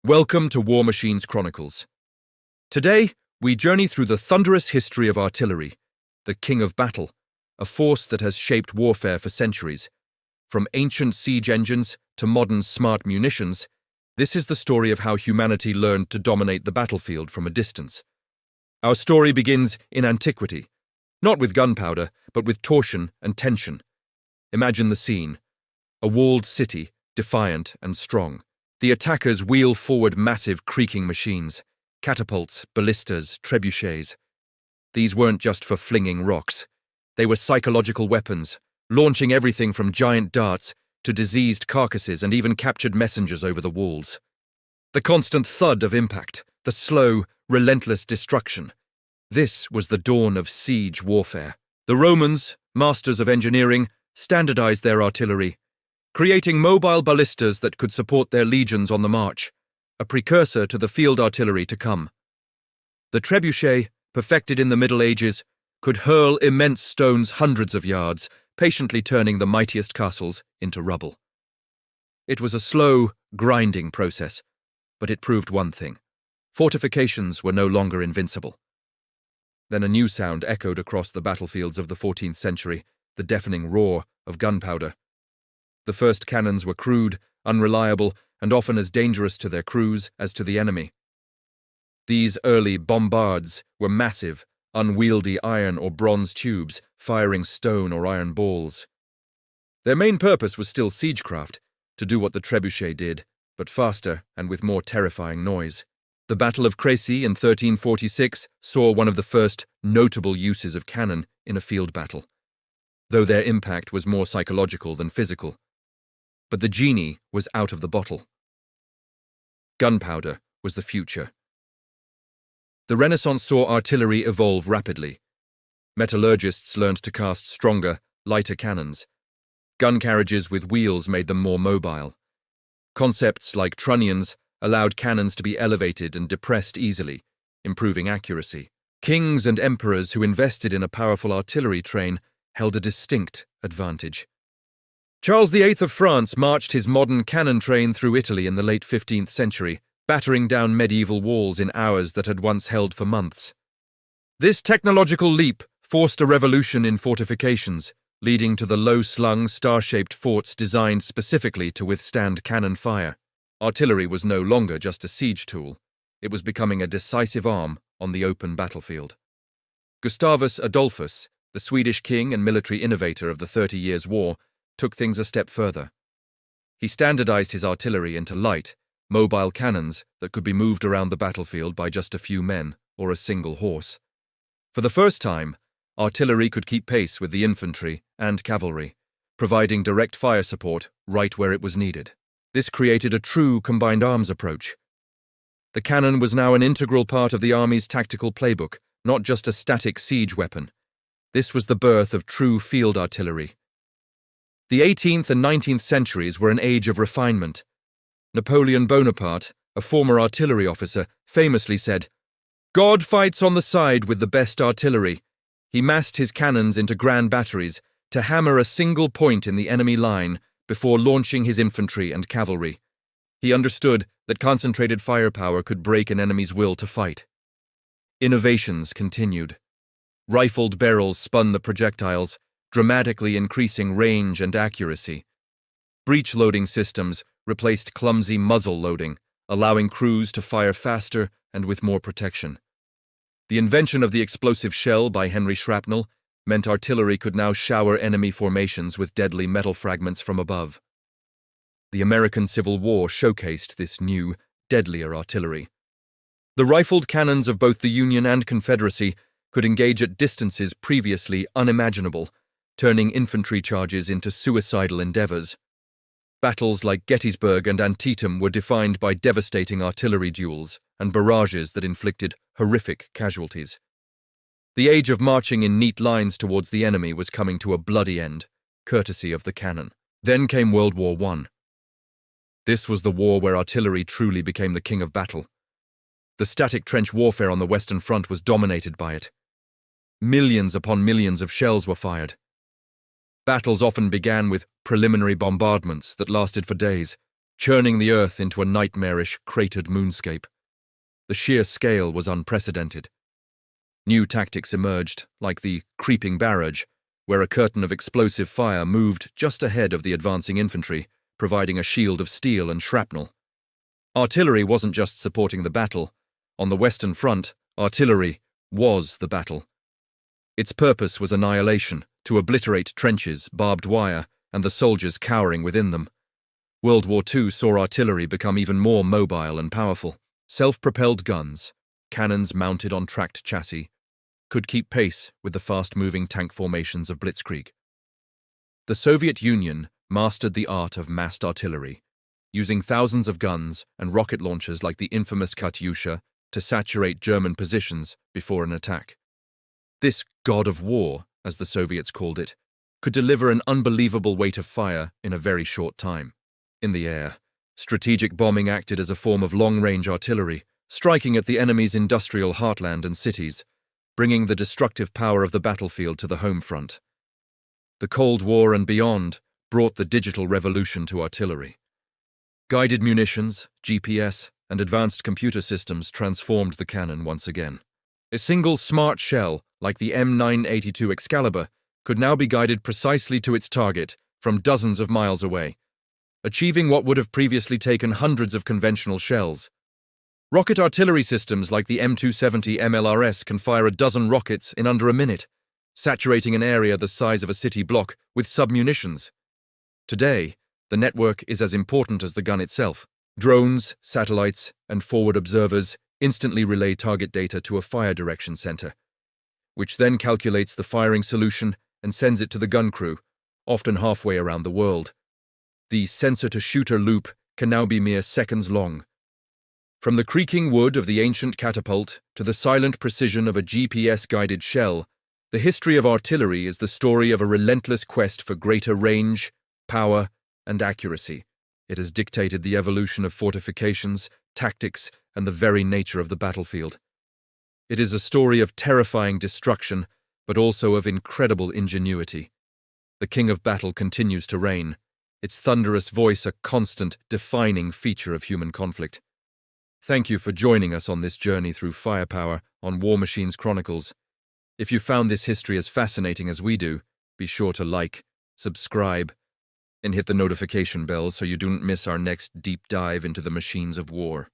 Welcome to War Machines Chronicles. Today, we journey through the thunderous history of artillery, the king of battle, a force that has shaped warfare for centuries. From ancient siege engines to modern smart munitions, this is the story of how humanity learned to dominate the battlefield from a distance. Our story begins in antiquity, not with gunpowder, but with torsion and tension. Imagine the scene: a walled city, defiant and strong. The attackers wheel forward massive creaking machines, catapults, ballistas, trebuchets. These weren't just for flinging rocks. They were psychological weapons, launching everything from giant darts to diseased carcasses and even captured messengers over the walls. The constant thud of impact, the slow, relentless destruction. This was the dawn of siege warfare. The Romans, masters of engineering, standardized their artillery, creating mobile ballistas that could support their legions on the march, a precursor to the field artillery to come. The trebuchet, perfected in the Middle Ages, could hurl immense stones hundreds of yards, patiently turning the mightiest castles into rubble. It was a slow, grinding process, but it proved one thing: fortifications were no longer invincible. Then a new sound echoed across the battlefields of the 14th century, the deafening roar of gunpowder. The first cannons were crude, unreliable, and often as dangerous to their crews as to the enemy. These early bombards were massive, unwieldy iron or bronze tubes, firing stone or iron balls. Their main purpose was still siegecraft, to do what the trebuchet did, but faster and with more terrifying noise. The Battle of Crécy in 1346 saw one of the first notable uses of cannon in a field battle, though their impact was more psychological than physical. But the genie was out of the bottle. Gunpowder was the future. The Renaissance saw artillery evolve rapidly. Metallurgists learned to cast stronger, lighter cannons. Gun carriages with wheels made them more mobile. Concepts like trunnions allowed cannons to be elevated and depressed easily, improving accuracy. Kings and emperors who invested in a powerful artillery train held a distinct advantage. Charles VIII of France marched his modern cannon train through Italy in the late 15th century, battering down medieval walls in hours that had once held for months. This technological leap forced a revolution in fortifications, leading to the low-slung, star-shaped forts designed specifically to withstand cannon fire. Artillery was no longer just a siege tool. It was becoming a decisive arm on the open battlefield. Gustavus Adolphus, the Swedish king and military innovator of the 30 Years' War, took things a step further. He standardized his artillery into light, mobile cannons that could be moved around the battlefield by just a few men or a single horse. For the first time, artillery could keep pace with the infantry and cavalry, providing direct fire support right where it was needed. This created a true combined arms approach. The cannon was now an integral part of the army's tactical playbook, not just a static siege weapon. This was the birth of true field artillery. The 18th and 19th centuries were an age of refinement. Napoleon Bonaparte, a former artillery officer, famously said, "God fights on the side with the best artillery." He massed his cannons into grand batteries to hammer a single point in the enemy line before launching his infantry and cavalry. He understood that concentrated firepower could break an enemy's will to fight. Innovations continued. Rifled barrels spun the projectiles, dramatically increasing range and accuracy. Breech-loading systems replaced clumsy muzzle loading, allowing crews to fire faster and with more protection. The invention of the explosive shell by Henry Shrapnel meant artillery could now shower enemy formations with deadly metal fragments from above. The American Civil War showcased this new, deadlier artillery. The rifled cannons of both the Union and Confederacy could engage at distances previously unimaginable, turning infantry charges into suicidal endeavors. Battles like Gettysburg and Antietam were defined by devastating artillery duels and barrages that inflicted horrific casualties. The age of marching in neat lines towards the enemy was coming to a bloody end, courtesy of the cannon. Then came World War I. This was the war where artillery truly became the king of battle. The static trench warfare on the Western Front was dominated by it. Millions upon millions of shells were fired. Battles often began with preliminary bombardments that lasted for days, churning the earth into a nightmarish, cratered moonscape. The sheer scale was unprecedented. New tactics emerged, like the creeping barrage, where a curtain of explosive fire moved just ahead of the advancing infantry, providing a shield of steel and shrapnel. Artillery wasn't just supporting the battle. On the Western Front, artillery was the battle. Its purpose was annihilation, to obliterate trenches, barbed wire, and the soldiers cowering within them. World War II saw artillery become even more mobile and powerful. Self-propelled guns, cannons mounted on tracked chassis, could keep pace with the fast-moving tank formations of Blitzkrieg. The Soviet Union mastered the art of massed artillery, using thousands of guns and rocket launchers like the infamous Katyusha to saturate German positions before an attack. This god of war, as the Soviets called it, could deliver an unbelievable weight of fire in a very short time. In the air, strategic bombing acted as a form of long-range artillery, striking at the enemy's industrial heartland and cities, bringing the destructive power of the battlefield to the home front. The Cold War and beyond brought the digital revolution to artillery. Guided munitions, GPS, and advanced computer systems transformed the cannon once again. A single smart shell, like the M982 Excalibur, could now be guided precisely to its target from dozens of miles away, achieving what would have previously taken hundreds of conventional shells. Rocket artillery systems like the M270 MLRS can fire a dozen rockets in under a minute, saturating an area the size of a city block with submunitions. Today, the network is as important as the gun itself. Drones, satellites, and forward observers instantly relay target data to a fire direction center, which then calculates the firing solution and sends it to the gun crew, often halfway around the world. The sensor-to-shooter loop can now be mere seconds long. From the creaking wood of the ancient catapult to the silent precision of a GPS-guided shell, the history of artillery is the story of a relentless quest for greater range, power, and accuracy. It has dictated the evolution of fortifications, tactics, and the very nature of the battlefield. It is a story of terrifying destruction, but also of incredible ingenuity. The king of battle continues to reign, its thunderous voice a constant, defining feature of human conflict. Thank you for joining us on this journey through firepower on War Machines Chronicles. If you found this history as fascinating as we do, be sure to like, subscribe, and hit the notification bell so you don't miss our next deep dive into the machines of war.